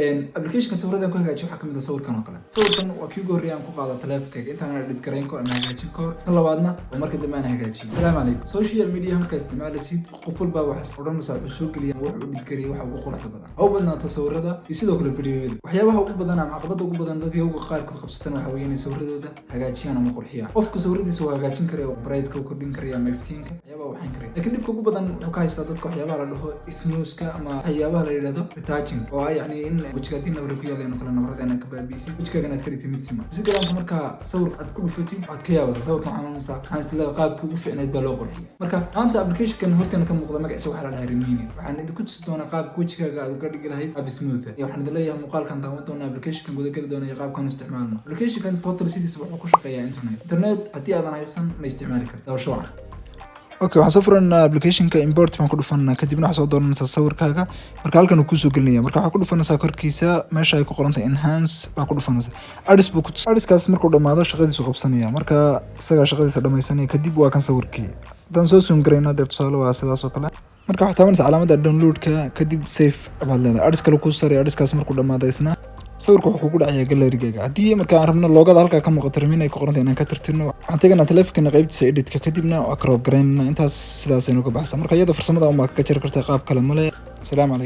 application sawirada ku hagaajiyo waxa kamid ah sawirkan oo kale sawirkan waa kii gooriyaan ku qaada taleefankayga intaan edit gareyn ko ama hagaajin ko labaadna oo marka dambe aan hagaajiyo salaam alaykum social media marka isticmaalaysid qof walba waxa odhanaysaa wuxuu soo geliyaa wuxuu edit gareeyay waxa ugu quruxda badan oo badnaata sawirada iyo sidoo kale fiidiyoyada waxyaabaha ugu badan ama caqabada ugu badan dadka ugu qaar ku qabsatan waxa weeyaan in sawiradooda hagaajiyaan ama qurxiyaan qofku sawiradiisa waa hagaajin karaa oo bright-ka ku kordhin karaa ama iftiinka waxyaabaha waxaan karay laakiin dibka ugu badan wuxuu ka haystaa dadka waxyaabaha la dhaho ethnoska ama waxyaabaha la yiraahdo retouching oo yani in wajigaatiin nabar ku yaaleen kala nabaradana ka baabiisi wajigaaga aad kariti mid sima si galaan marka sawir aad ku dhufatid aad ka yaabto sawirkan waxaan isla qaabka ugu fiicneed baa loo qurxiyay marka maanta application-kan horteena ka muuqda magaciisa waxa la dhahaa Rimini waxaan idin ku tusi doonaa qaabka wajigaaga aad uga dhigi lahayd qaab smooth iyo waxaan idin leeyahay muuqaalkan daawan doonaa application-kan gudaha gali doonaa iyo qaabkan isticmaalno application-kan total sidiisa wuxuu ku shaqeeyaa internet haddii aadan haysan ma isticmaali kartaa oo shoocan okay waxaan soo furanaa application-ka import baan ku dhufanaa kadibna waxaan soo dooranaysaa sawirkaaga marka halkan uu ku soo gelinaya marka waxaan ku dhufanaysaa korkiisa meesha ay ku qoran tahay enhance baa ku dhufanaysaa adis markuu dhamaado shaqadiisu qabsanaya marka isaga shaqadiisa dhamaysanaya kadib waa kan sawirkii haddaan soo zoom garayno dee tusaale waa sidaas oo kale marka waxaad taabanaysaa calaamadda download-ka kadib save baad leedahay adis kale kuu saray adiskaas markuu dhamaado isna sawirku wuxuu ku dhacayaa gallery-gaaga haddii marka aan rabno loogada halkaa ka muuqato Rimini ay ku qoran tahay inaan ka tirtirno waxaan teganaa taleefankeena qaybtiisa edit-ka kadibna waa crop garaynaa intaas sidaas aynu ka baxsaa marka iyada farsamada uma ka jari kartaa qaab kale male. Assalaamu calaykum.